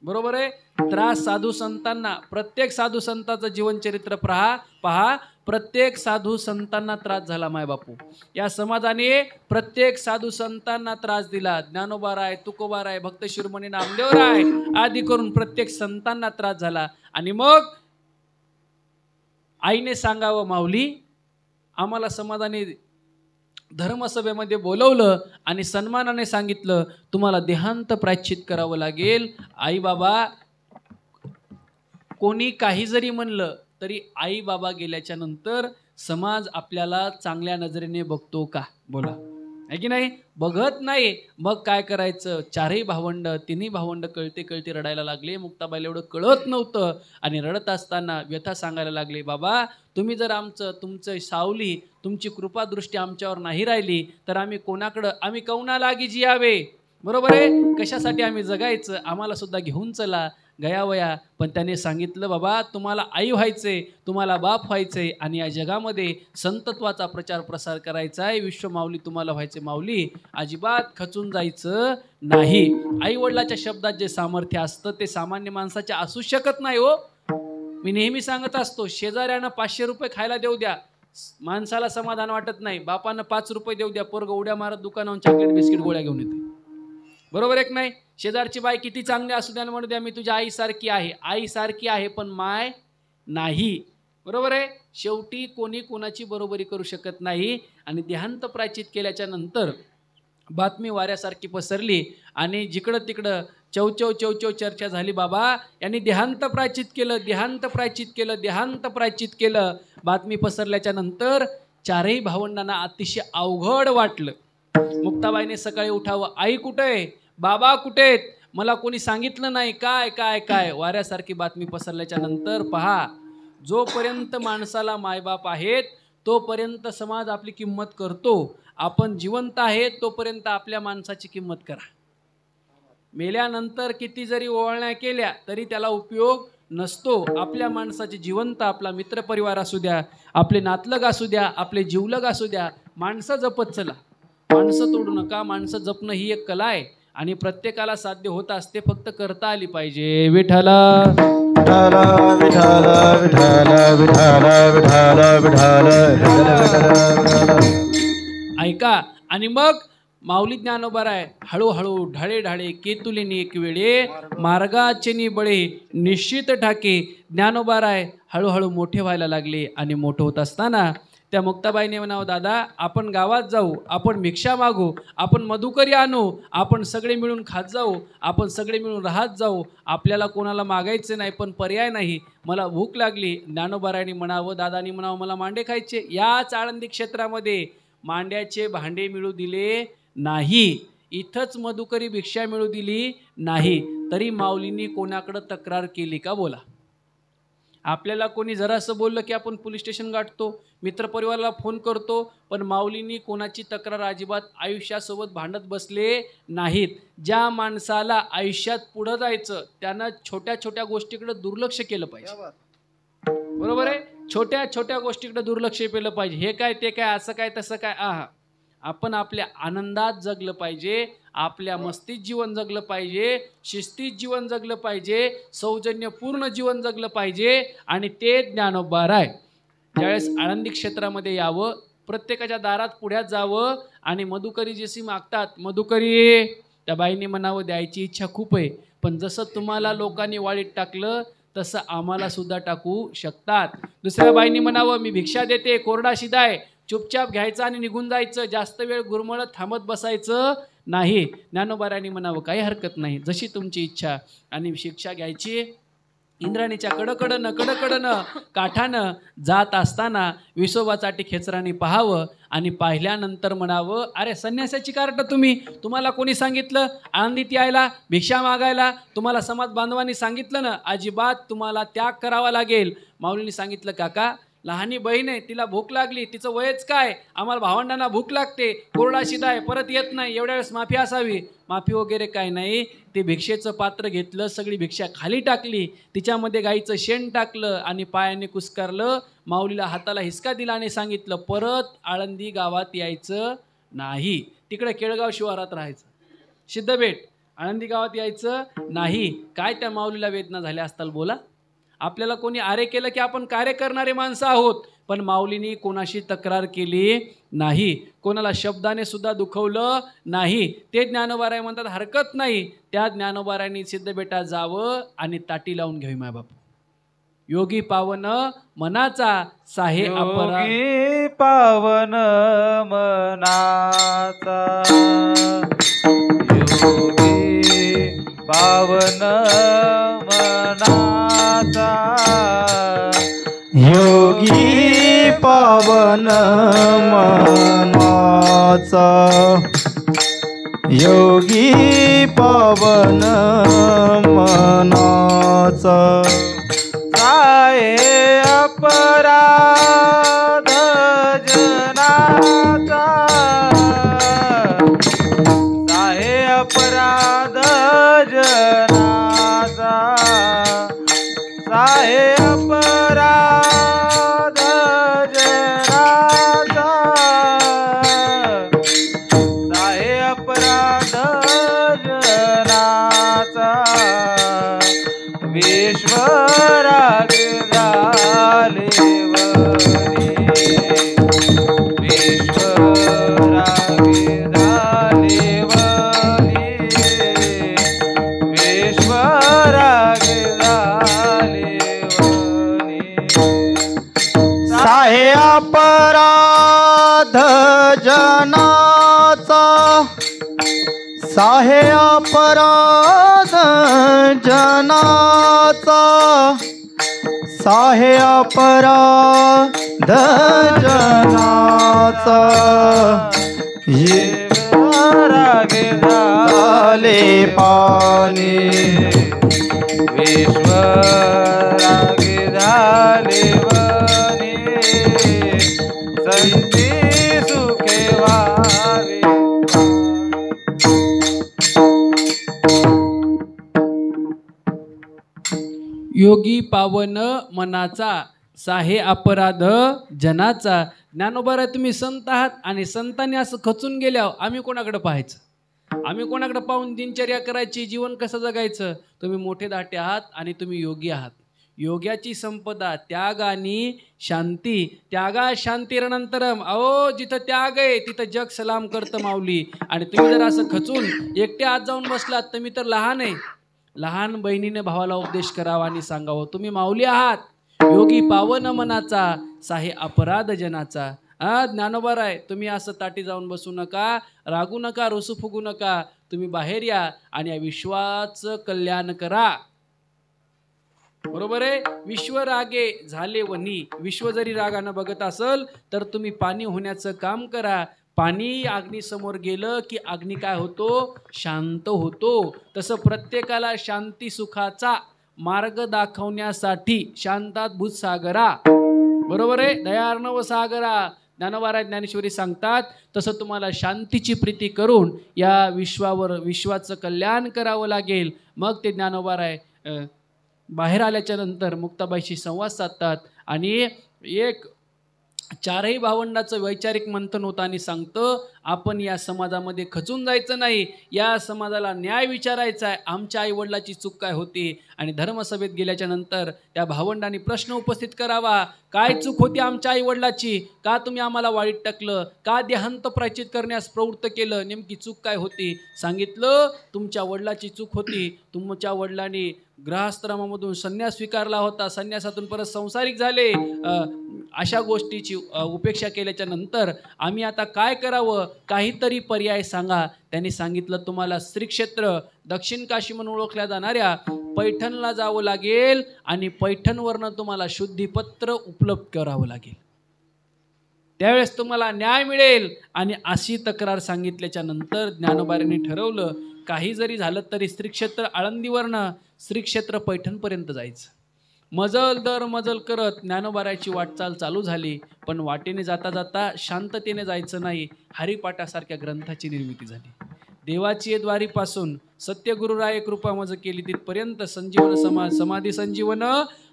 बरोबर आहे. त्रास साधू संतांना, प्रत्येक साधू संतांचं जीवनचरित्र पहा. प्रत्येक साधू संतांना त्रास झाला. माय बापू, या समाजाने प्रत्येक साधू संतांना त्रास दिला. ज्ञानोबाराय, तुकोबाराय, भक्त शिरोमणी नामदेवराय आदी करून प्रत्येक संतांना त्रास झाला. आणि मग आईने सांगावं, माऊली आम्हाला समाजाने धर्मसभेमध्ये बोलवलं आणि सन्मानाने सांगितलं तुम्हाला देहांत प्रायश्चित करावं लागेल. आई बाबा कोणी काही जरी म्हणलं तरी आई बाबा गेल्याच्या नंतर समाज आपल्याला चांगल्या नजरेने बघतो का? बोला, आहे की नाही? बघत नाही. मग काय करायचं? चारही भावंड, तिन्ही भावंड कळते रडायला लागले. मुक्ताबाईला एवढं कळत नव्हतं आणि रडत असताना व्यथा सांगायला लागले, बाबा तुम्ही जर तुमचं सावली, तुमची कृपादृष्टी आमच्यावर नाही राहिली तर आम्ही कोणाकडं, आम्ही कौना लागी जियावे, बरोबर आहे. कशासाठी आम्ही जगायचं? आम्हाला सुद्धा घेऊन चला गयावया. पण त्याने सांगितलं, बाबा तुम्हाला आई व्हायचे, तुम्हाला बाप व्हायचे आणि या जगामध्ये संतत्वाचा प्रचार प्रसार करायचा आहे. विश्वमाऊली तुम्हाला व्हायचे. माऊली अजिबात खचून जायचं नाही. आई वडिलाच्या शब्दात जे सामर्थ्य असतं ते सामान्य माणसाचे असू शकत नाही हो. मी नेहमी सांगत असतो, शेजाऱ्यानं 500 रुपये खायला देऊ द्या, माणसाला समाधान वाटत नाही. बापानं 5 रुपये देऊ द्या, पोरगं उड्या मारत दुकानावरून चॉकलेट बिस्किट गोळ्या घेऊन येते, बरोबर आहे नाही? शेजारची बाई किती चांगली असू द्या म्हणू द्या, मी तुझ्या आईसारखी आहे, आईसारखी आहे पण माय नाही, बरोबर आहे. शेवटी कोणी कोणाची बरोबरी करू शकत नाही. आणि देहांत प्रायश्चित केल्याच्या नंतर बातमी वाऱ्यासारखी पसरली आणि जिकडं तिकडं चौचौ चर्चा झाली. बाबा यांनी देहांत प्रायश्चित केलं, देहांत प्रायश्चित केलं, देहांत प्रायश्चित केलं. बातमी पसरल्याच्या नंतर चारही भावंडांना अतिशय अवघड वाटलं. मुक्ताबाईने सकाळी उठावं, आई कुठे आहे, बाबा कुठे आहेत, मला कोणी सांगितलं नाही. काय काय काय वाऱ्यासारखी बातमी पसरल्याच्या नंतर पहा, जोपर्यंत माणसाला मायबाप आहेत तोपर्यंत समाज आपली किंमत करतो. आपण जिवंत आहे तोपर्यंत आपल्या माणसाची किंमत करा. मेल्यानंतर किती जरी ओवाळण्या केल्या तरी त्याला उपयोग नसतो. आपल्या माणसाचे जिवंत, आपला मित्रपरिवार असू द्या, आपले नातलग असू द्या, आपले जीवलग असू द्या, माणसं जपत चला, माणसं तोडू नका. माणसं जपणं ही एक कला आहे आणि प्रत्येकाला साध्य होत असते, फक्त करता आली पाहिजे. विठ्ठला विठ्ठल विठ्ठल विठ्ठल विठ्ठल विठ्ठल विठ्ठल. ऐका. आणि मग माऊली ज्ञानोबाराय हळूहळू ढाळे ढाळे केतुलीने एक वेळे मार्गाचे बळे निश्चित ठाके. ज्ञानोबाराय हळूहळू मोठे व्हायला लागले आणि मोठं होत असताना त्या मुक्ताबाईने म्हणावं, दादा आपण गावात जाऊ, आपण भिक्षा मागू, आपण मधुकरी आणू, आपण सगळे मिळून खात जाऊ, आपण सगळे मिळून राहत जाऊ. आपल्याला कोणाला मागायचे नाही पण पर्याय नाही, मला भूक लागली. ज्ञानोबारायने म्हणावं, दादानी म्हणावं, मला मांडे खायचे. याच आळंदी क्षेत्रामध्ये मांड्याचे भांडे मिळू दिले नाही, इथंच मधुकरी भिक्षा मिळू दिली नाही, तरी माऊलींनी कोणाकडे तक्रार केली का? बोला. आपल्याला कोणी जरासं बोललं की आपण पोलीस स्टेशन गाठतो, मित्रपरिवाराला फोन करतो, पण माऊलींनी कोणाची तक्रार अजिबात आयुष्यासोबत भांडत बसले नाहीत. ज्या माणसाला आयुष्यात पुढं जायचं त्यानं छोट्या छोट्या गोष्टीकडे दुर्लक्ष केलं पाहिजे, बरोबर आहे. छोट्या छोट्या गोष्टीकडे दुर्लक्ष केलं पाहिजे. हे काय ते काय, असं काय तसं काय, आपण आपल्या आनंदात जगलं पाहिजे, आपल्या मस्तीत जीवन जगलं पाहिजे, शिस्तीत जीवन जगलं पाहिजे, सौजन्यपूर्ण जीवन जगलं पाहिजे. आणि ते ज्ञानोबाराय ज्यावेळेस आळंदी क्षेत्रामध्ये यावं, प्रत्येकाच्या दारात पुढ्यात जावं आणि मधुकरी जशी मागतात, मधुकरी, त्या बाईंनी म्हणावं, द्यायची इच्छा खूप आहे पण जसं तुम्हाला लोकांनी वाळीत टाकलं तसं आम्हाला सुद्धा टाकू शकतात. दुसऱ्या बाईंनी म्हणावं, मी भिक्षा देते, कोरडा शिदा आहे, चुपचाप घ्यायचं आणि निघून जायचं, जास्त वेळ गुरमळत थांबत बसायचं नाही. ज्ञानोबारायांनी म्हणावं, काही हरकत नाही, जशी तुमची इच्छा. आणि शिक्षा घ्यायची. इंद्राणीच्या कडकडनं काठानं जात असताना विसोबासाठी खेचराने पाहावं आणि पाहिल्यानंतर म्हणावं, अरे संन्यासाची कार्ट तुम्हाला कोणी सांगितलं आळंदीत यायला, भिक्षा मागायला? तुम्हाला समाज बांधवांनी सांगितलं ना, अजिबात तुम्हाला त्याग करावा लागेल. माऊलींनी सांगितलं, काका लहानी बहीण आहे, तिला भूक लागली, तिचं वयच काय, आम्हाला भावंडांना भूक लागते, कोरडा शिदा आहे, परत येत नाही, एवढ्या वेळेस माफी असावी. माफी वगैरे काय नाही. ते भिक्षेचं पात्र घेतलं, सगळी भिक्षा खाली टाकली, तिच्यामध्ये गाईचं शेण टाकलं आणि पायाने कुस्कारलं. माऊलीला हाताला हिसका दिला आणि सांगितलं परत आळंदी गावात यायचं नाही, तिकडे केळगाव शिवारात राहायचं. सिद्धबेट, आळंदी गावात यायचं नाही. काय त्या माऊलीला वेदना झाल्या असताल बोला. आपल्याला कोणी आरे केलं की आपण कार्य करणारे माणसं आहोत, पण माऊलींनी कोणाशी तक्रार केली नाही, कोणाला शब्दाने सुद्धा दुखवलं नाही. ते ज्ञानोबाराय म्हणतात हरकत नाही. त्या ज्ञानोबारायांनी सिद्धबेटा जावं आणि ताटी लावून घ्यावी. माय बाप योगी पावन मनाचा साहे अपरा, योगी पावन मनाचा, योगी पावन मनाचा, योगी पावन मनाचा, योगी पावन मनाचा, साहे अपराध जनाचा, साहे अपराध जनाचा, साहे अपराध जनाचा, साहे अपराध जनाचा, विश्वराग झाले वरी, विश्वराग झाले वरी, विश्वराग झाले वरी, साहे अपराध जनाचा, साहे अपराध जनाचा, साहे अपराध जनाचा, ये राग झाले पाणी, विश्व राग झाले वनी, संती सुखे व्हावे. योगी पावन मनाचा साहे अपराध जनाचा. ज्ञानोबाराय तुम्ही संत आहात आणि संतांनी असं खचून गेल्यावर आम्ही कोणाकडे पाहायचं, आम्ही कोणाकडे पाहून दिनचर्या करायची, जीवन कसं जगायचं. तुम्ही मोठे दाटे आहात आणि तुम्ही योगी आहात. योग्याची संपदा त्याग आणि शांती, त्यागा शांतीरनंतरम. अहो जिथं त्याग आहे तिथं जग सलाम करतं माऊली. आणि तुम्ही जर असं खचून एकटे आत जाऊन बसलात तर मी तर लहान आहे, लहान बहिणीने भावाला उपदेश करावा आणि सांगावं तुम्ही माऊली आहात. योगी पावन मनाचा साहे अपराध जनाचा. ज्ञानोबाराय तुम्ही असं ताटी जाऊन बसू नका, रागू नका, रुसू फुगू नका. तुम्ही बाहेर या आणि या विश्वाचं कल्याण करा. बरोबर आहे. विश्व रागे झाले वनी. विश्व जरी रागानं बघत असल तर तुम्ही पाणी होण्याचं काम करा. पाणी अग्नीसमोर गेलं की अग्नी काय होतो, शांत होतो. तसं प्रत्येकाला शांती सुखाचा मार्ग दाखवण्यासाठी शांतात भूतसागरा, बरोबर आहे, दयार्णव सागरा. ज्ञानोबाराय ज्ञानेश्वरी सांगतात तसं तुम्हाला शांतीची प्रीती करून या विश्वाचं कल्याण करावं लागेल. मग ते ज्ञानोबाराय बाहेर आल्याच्या नंतर मुक्ताबाईशी संवाद साधतात आणि एक चारही भावंडाचं वैचारिक मंथन होतं आणि सांगतं आपण या समाजामध्ये खचून जायचं नाही, या समाजाला न्याय विचारायचा आहे. आमच्या आईवडिलाची चूक काय होती. आणि धर्मसभेत गेल्याच्या नंतर त्या भावंडांनी प्रश्न उपस्थित करावा, काय चूक होती आमच्या आईवडिलाची, का तुम्ही आम्हाला वाळीत टाकलं, का देहांत प्रायचित करण्यास प्रवृत्त केलं, नेमकी चूक काय होती. सांगितलं तुमच्या वडिलाची चूक होती, तुमच्या वडिलांनी गृहस्थाश्रमामधून संन्यास स्वीकारला होता, संन्यासातून परत संसारिक झाले, अशा गोष्टीची उपेक्षा केल्याच्या नंतर आम्ही आता काय करावं, काहीतरी पर्याय सांगा. त्यांनी सांगितलं तुम्हाला श्री क्षेत्र दक्षिण काशी म्हणून ओळखल्या जाणाऱ्या पैठणला जावं लागेल आणि पैठणवरनं तुम्हाला शुद्धीपत्र उपलब्ध करावं लागेल, त्यावेळेस तुम्हाला न्याय मिळेल. आणि अशी तक्रार सांगितल्याच्या नंतर ज्ञानोबारांनी ठरवलं काही जरी झालं तरी श्री क्षेत्र आळंदीवरनं श्री क्षेत्र पैठणपर्यंत जायचं. मजल दर मजल करत ज्ञानोबारायची वाटचाल चालू झाली. पण वाटेने जाता जाता शांततेने जायचं नाही, हरिपाठासारख्या ग्रंथाची निर्मिती झाली. देवाची द्वारीपासून सत्यगुरुराय कृपा मज केली तिथपर्यंत संजीवन समाधी संजीवन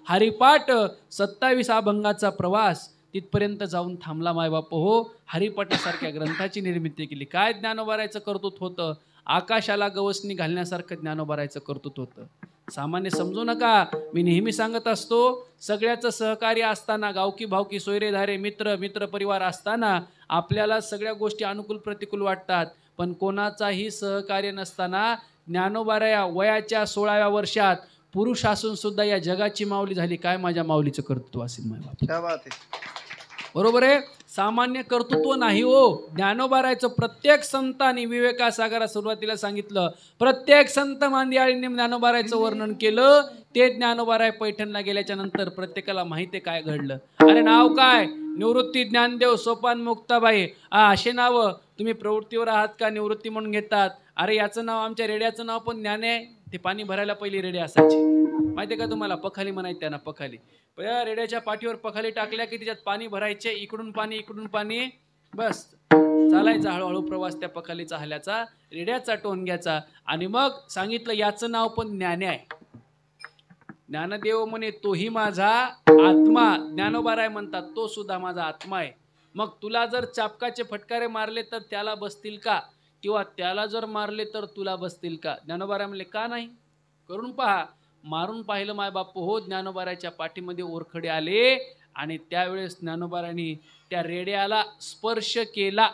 हरिपाठ 27 अभंगाचा प्रवास तिथपर्यंत जाऊन थांबला. मायबाप हो, हरिपाठासारख्या ग्रंथाची निर्मिती केली. काय ज्ञानोबारायचं कर्तृत्व होतं. आकाशाला गवसणी घालण्यासारखं ज्ञानोबारायचं कर्तृत्व होतं. सामान्य समजू नका. मी नेहमी सांगत असतो, सगळ्याचं सहकार्य असताना, गावकी भावकी सोयरेधारे मित्र मित्र परिवार असताना आपल्याला सगळ्या गोष्टी अनुकूल प्रतिकूल वाटतात. पण कोणाचाही सहकार्य नसताना ज्ञानोबाराया वयाच्या 16व्या वर्षात पुरुष असून सुद्धा या जगाची माऊली झाली. काय माझ्या माऊलीचं कर्तृत्व असेल माय. बरोबर आहे. सामान्य कर्तृत्व नाही हो. ज्ञानोबारायचं प्रत्येक संतांनी विवेकासागरात सुरुवातीला सांगितलं, प्रत्येक संत मांदियाळींनी ज्ञानोबारायचं वर्णन केलं. ते ज्ञानोबाराय पैठणला गेल्याच्या नंतर प्रत्येकाला माहिती काय घडलं. अरे नाव काय? निवृत्ती ज्ञानदेव सोपान मुक्ताबाई. असे नाव तुम्ही प्रवृत्तीवर आहात का निवृत्ती म्हणून घेतात. अरे याचं नाव, आमच्या रेड्याचं नाव पण ज्ञान आहे. ते पाणी भरायला पहिली रेडे असायचे, माहिती आहे का तुम्हाला. पखाली म्हणायचे त्यांना, पखाली. रेड्याच्या पाठीवर पखाली टाकल्या की त्याच्यात पाणी भरायचे, इकडून पाणी इकडून पाणी, बस चालायचा हळूहळू प्रवास त्या पखालीचा हल्याचा, रेड्याचा टोनग्याचा. आणि मग सांगितलं याचं नाव पण ज्ञाने आहे. ज्ञानदेव म्हणे तोही माझा आत्मा. ज्ञानोबाराय म्हणतात तो सुद्धा माझा आत्मा आहे. मग तुला जर चापकाचे फटकारे मारले तर त्याला बसतील का, किंवा त्याला जर मारले तर तुला बसतील का. ज्ञानोबाराय म्हणले का नाही, करून पहा. मारून पाहिलं माय बापू हो. ज्ञानोबारायच्या पाठीमध्ये ओरखडे आले आणि त्यावेळेस ज्ञानोबारायांनी त्या रेड्याला स्पर्श केला.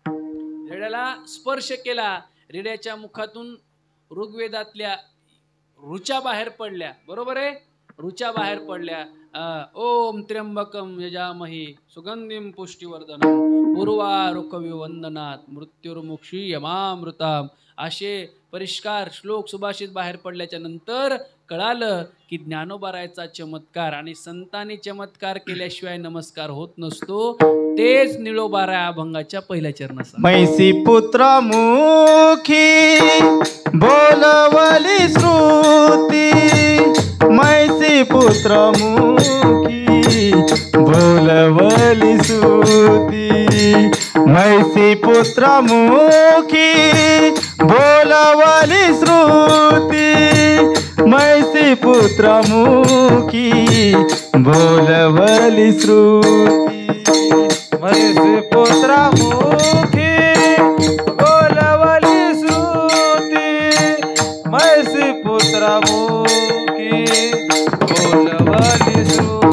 रेड्याला स्पर्श केला. रेड्याच्या मुखातून ऋग्वेदातल्या ऋचा बाहेर पडल्या. बरोबर आहे. ऋचा बाहेर पडल्या. ओम त्र्यंबकम यजामहे सुगंधिम पुष्टिवर्धनम पूर्वारुकविवंदनात् मृत्युर्मुक्षी यमामृताम. असे परिष्कार श्लोक सुभाषित बाहेर पडल्याच्या नंतर कळालं की ज्ञानोबारायचा चमत्कार आणि संतांनी चमत्कार केल्याशिवाय नमस्कार होत नसतो. तेच निळोबाराय अभंगाच्या पहिल्या चरणात. मैसी पुत्र मुखी बोलवली श्रुती, मैसी पुत्र मुखी बोलवली श्रुती, मैसी पुत्र मुखी बोलवली श्रुती, मैसी पुत्र मुखी बोलवली श्रुती, मैसी पुत्र मुखी बोलवली श्रुती, मैसी पुत्र मुखी बोलवली श्रुती,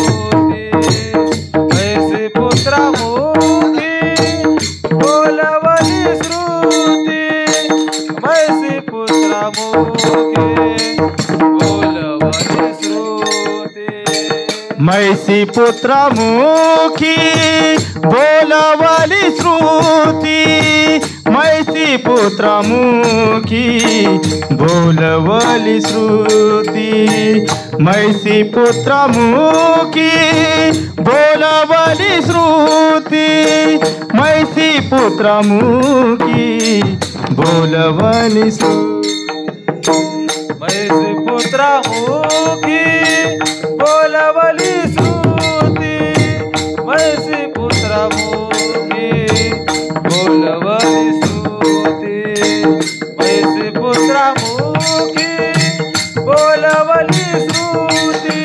मैसी पुत्र मुखी बोलवली श्रुती, मैसी पुत्र मुखी बोलवली श्रुती, मैसी पुत्र मुखी बोलवली श्रुती, मैसी पुत्र मुखी बोलवली श्रुती, मैसी पुत्र मुखी बोलवली श्रुती, मैसी पुत्र मुखी बोलवली श्रुती, मैसी पुत्र मुखी बोलवली श्रुती, मैसी पुत्र मुखी बोलवली श्रुती, मैसी पुत्र मुखी बोलवली श्रुती,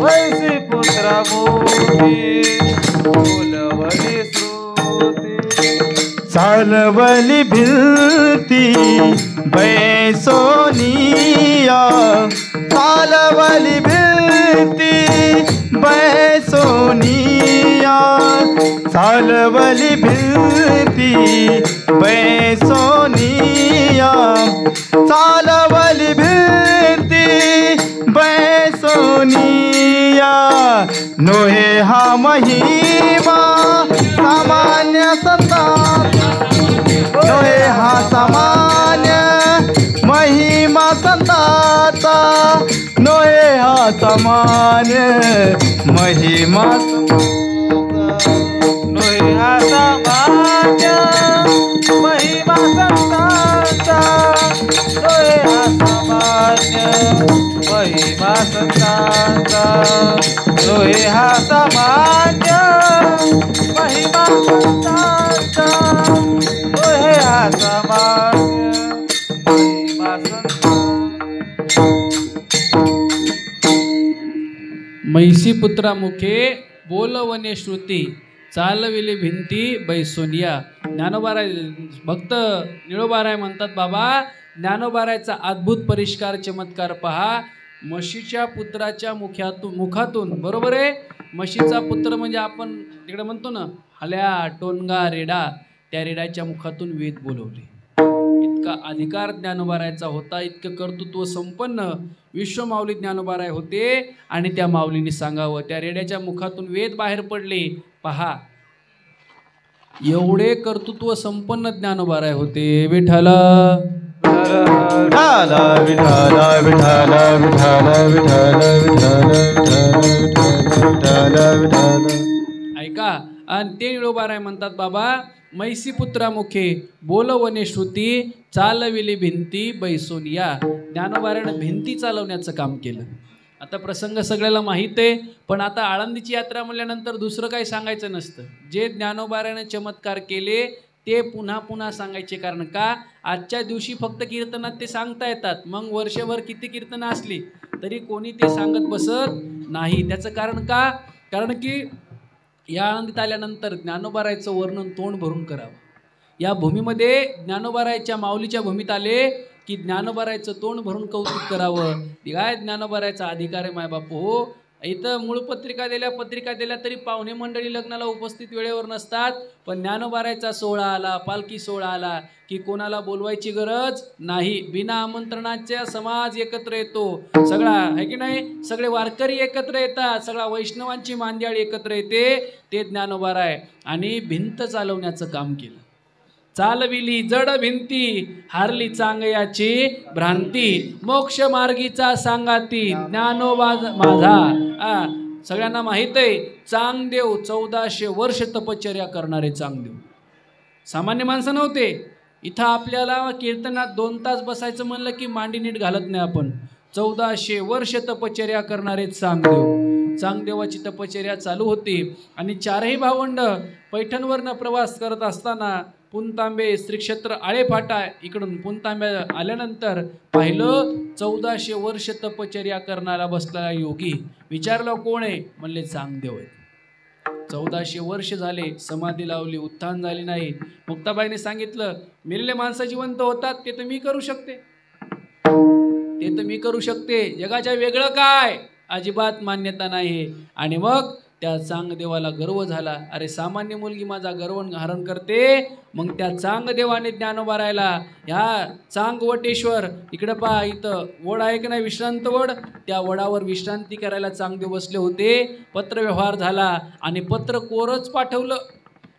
मैसी पुत्र मुखी बोलवली श्रुती, चालवली भिलती बैसोनिया, चालवली भिलती बैसोनिया, चालवली भिलती बैसोनिया, चालवली भिलती बैसोनिया, नोहे हा महिमा सामान्य संतांचा, नोहे हा सामान्य महिमा संतांचा, नोहे हा सामान्य महिमा संतांचा, नोहे हा सामान्य महिमा संतांचा, नोहे हा सामान्य महिमा संतांचा, संतांचा लोहे हा सामान्य महिमा संतांचा लोहे हा सामान्य महिमा संतांचा. मैसी पुत्रा मुखे बोलवणे श्रुती चालविले भिंती बैसोनिया. ज्ञानोबाराय भक्त निळोबाराय म्हणतात, बाबा ज्ञानोबारायचा अद्भुत परिष्कार चमत्कार पहा. म्हशीच्या पुत्राच्या मुखातून बरोबर आहे. म्हशीचा पुत्र म्हणजे आपण तिकडे म्हणतो ना हल्या टोनगा रेडा, त्या रेड्याच्या मुखातून वेद बोलवले. इतका अधिकार ज्ञानोबारायचा होता, इतकं कर्तृत्व संपन्न विश्वमाऊली ज्ञानोबाराय होते. आणि त्या माऊलीने सांगावं, त्या रेड्याच्या मुखातून वेद बाहेर पडले. पहा एवढे कर्तृत्व संपन्न ज्ञानोबाराय होते. विठ्ठल विठ्ठल विठ्ठल विठ्ठल विठ्ठल विठ्ठल विठ्ठल. ऐका. आणि ते निळोबाराय म्हणतात, बाबा मैसी पुत्रा मुखे बोलवणे श्रुती चालविली भिंती बैसोनिया. ज्ञानोबारायनं भिंती चालवण्याचं काम केलं. आता प्रसंग सगळ्याला माहीत आहे, पण आता आळंदीची यात्रा म्हणल्यानंतर दुसरं काही सांगायचं नसतं. जे ज्ञानोबारायनं चमत्कार केले ते पुन्हा पुन्हा सांगायचे. कारण का आजच्या दिवशी फक्त कीर्तनात ते सांगता येतात, मग वर्षभर किती कीर्तनं असली तरी कोणी ते सांगत बसत नाही. त्याचं कारण का? कारण की या आळंदीत आल्यानंतर ज्ञानोबारायचं वर्णन तोंड भरून करावं. या भूमीमध्ये ज्ञानोबारायच्या माऊलीच्या भूमीत आले की ज्ञानोबारायचं तोंड भरून कौतुक करावं. काय ज्ञानोबारायचा अधिकार आहे माय बापू हो. इथं मूळ पत्रिका दिल्या तरी पाहुणे मंडळी लग्नाला उपस्थित वेळेवर नसतात. पण ज्ञानोबारायचा सोहळा आला, पालखी सोहळा आला की कोणाला बोलवायची गरज नाही. बिना आमंत्रणाच्या समाज एकत्र येतो सगळा, आहे की नाही. सगळे वारकरी एकत्र येतात, सगळा वैष्णवांची मांदियाळी एकत्र येते. ते ज्ञानोबाराय आणि भिंत चालवण्याचं काम केलं. चालविली जड भिंती हारली चांगयाची भ्रांती मोक्ष मार्गीचा सांगाती ज्ञानोबा माझा. सगळ्यांना माहित आहे चांगदेव 1400 वर्ष तपश्चर्या करणारे चांगदेव सामान्य माणसं नव्हते. इथं आपल्याला कीर्तनात 2 तास बसायचं म्हणलं की मांडी नीट घालत नाही आपण. 1400 वर्ष तपश्चर्या करणारे चांगदेवाची तपश्चर्या चालू होती. आणि 4ही भावंड पैठणवरनं प्रवास करत असताना पुणतांबे श्री क्षेत्र आळेफाटा इकडून पुणतांब्या आल्यानंतर पाहिलं 1400 वर्ष तपश्चर्या करणारा बसलेला योगी. विचारलं कोण आहे? म्हणले चांगदेव आहे. 1400 वर्ष झाले, समाधी लावली, उत्थान झाली नाही. मुक्ताबाईने सांगितलं मेलेले माणसं जिवंत होतात ते तर मी करू शकते, जगाच्या वेगळं काय अजिबात मान्यता नाही. आणि मग त्या चांगदेवाला गर्व झाला. अरे सामान्य मुलगी माझा गर्व हरण करते. मग त्या चांगदेवाने ज्ञानोबारायला ह्या चांगवटेश्वर इकडे पहा, इथं वड आहे की नाही विश्रांत वड, त्या वडावर विश्रांती करायला चांगदेव बसले होते. पत्रव्यवहार झाला आणि पत्र कोरच पाठवलं.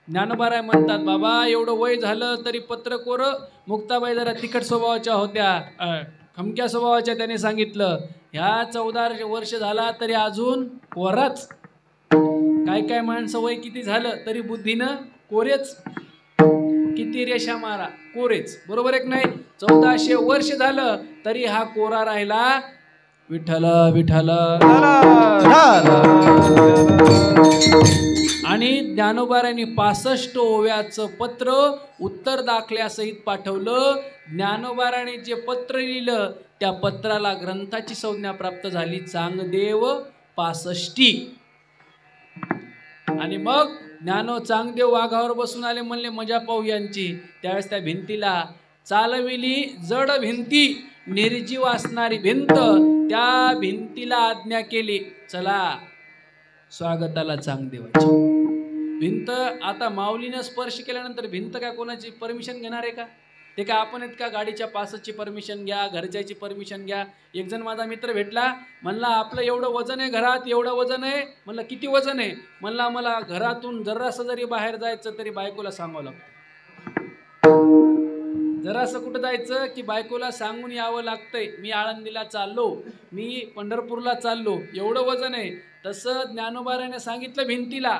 ज्ञानोबाराय म्हणतात बाबा एवढं वय झालं तरी पत्र कोरं. मुक्ताबाई जरा तिखट स्वभावाच्या होत्या, खमक्या स्वभावाच्या. त्याने सांगितलं ह्या 14 वर्ष झाला तरी अजून कोराच. काय माणसं वय किती झालं तरी बुद्धीनं कोरेच. किती रेषा मारा कोरेच, बरोबर आहे की नाही. 1400 वर्ष झालं तरी हा कोरा राहिला. विठ्ठल विठ्ठल. आणि ज्ञानोबारायांनी 65 ओव्याचं पत्र उत्तर दाखल्यासहित पाठवलं. ज्ञानोबाराने जे पत्र लिहिलं त्या पत्राला ग्रंथाची संज्ञा प्राप्त झाली, चांगदेव 65. आणि मग चांगदेव वाघावर बसून आले, म्हणले मजा पाहू यांची. त्यावेळेस त्या भिंतीला चालविली जड भिंती निर्जीव असणारी भिंत, त्या भिंतीला आज्ञा केली चला स्वागताला चांगदेवाची. भिंत आता माऊलीनं स्पर्श केल्यानंतर भिंत काय कोणाची परमिशन घेणार आहे का? ते काय आपण आहेत का? गाडीच्या पासची परमिशन घ्या, घरच्याची परमिशन घ्या. एक जण माझा मित्र भेटला, म्हणला आपलं एवढं वजन आहे घरात, एवढं वजन आहे. म्हणलं किती वजन आहे? म्हणला मला घरातून जरासं जरी बाहेर जायचं तरी बायकोला सांगावं लागतं. जरासं कुठं जायचं की बायकोला सांगून यावं लागतंय, मी आळंदीला चाललो, मी पंढरपूरला चाललो, एवढं वजन आहे. तसं ज्ञानोबाराने सांगितलं भिंतीला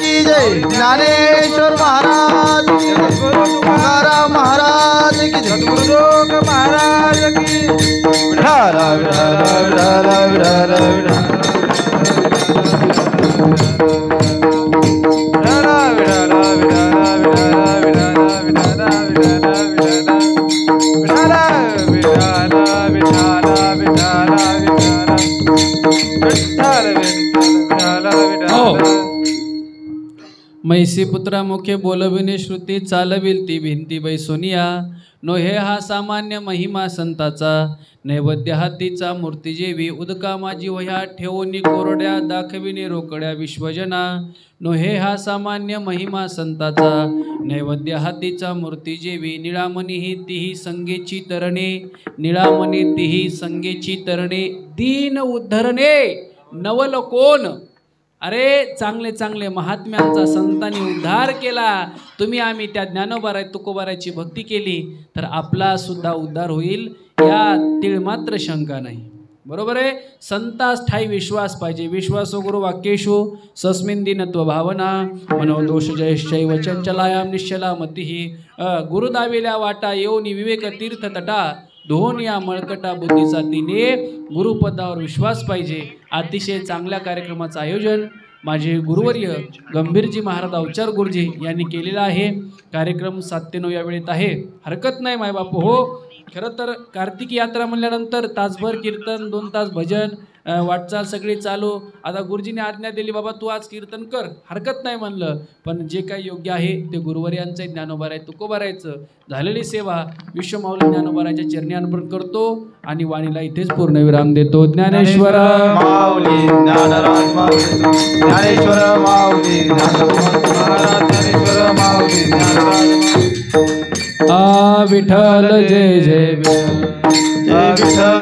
की जय, ज्ञानेश्वर महाराज की जय, तुकाराम महाराज की जय, सद्गुरुदेव महाराज की विठाल विठाल विठाल विठाल मैसी पुत्रा मुखे बोलविणे श्रुती चालविल ती भिंती बैसोनिया नो हे हा सामान्य महिमा संताचा नैवेद्य हातीचा मूर्ती जेवी उदका माझी वह्या ठेवोनी कोरड्या दाखविणे रोकड्या विश्वजना नो हे हा सामान्य महिमा संताचा नैवेद्य हातीचा मूर्ती जेवी निळामणी ही तीही संगेची तरणे निळामणी तीही संगेची तरणे दीन उद्धरणे नवल कोण अरे चांगले चांगले महात्म्यांचा संतांनी उद्धार केला तुम्ही आम्ही त्या ज्ञानोबाराय तुकोबारायची भक्ती केली तर आपला सुद्धा उद्धार होईल या तिळमात्र शंका नाही बरोबर आहे संतास ठाई विश्वास पाहिजे विश्वासो गुरु वाक्येषु सस्मिन दीनत्व भावना मनोदोष जयश्चैव चंचलायाम निश्चला मतिही गुरुदाविल्या वाटा येऊनी विवेक तीर्थ तटा दोन या मळकटा बुद्धीचा तिने गुरुपदावर विश्वास पाहिजे अतिशय चांगल्या कार्यक्रमाचं आयोजन माझे गुरुवर्य गंभीरजी महाराज अवचार गुरुजी यांनी केलेला आहे कार्यक्रम 7 ते 9 या वेळेत आहे हरकत नाही मायबापू हो खरं तर कार्तिकी यात्रा म्हणल्यानंतर तासभर कीर्तन 2 तास भजन वाटचाल सगळी चालू आता गुरुजीने आज्ञा दिली बाबा तू आज कीर्तन कर हरकत नाही म्हणलं पण जे काही योग्य आहे ते गुरुवर्यांचं ज्ञानोबाराय तुकोबारायचं झालेली सेवा विश्वमाऊली ज्ञानोबारायच्या चरणी अर्पण करतो आणि वाणीला इथेच पूर्णविराम देतो ज्ञानेश्वर माऊली ज्ञानराज माऊली ज्ञानेश्वर माऊली ज्ञानेश्वर माऊली ज्ञानराज आ विठ्ठल जय जय विठ्ठल जय विठ्ठल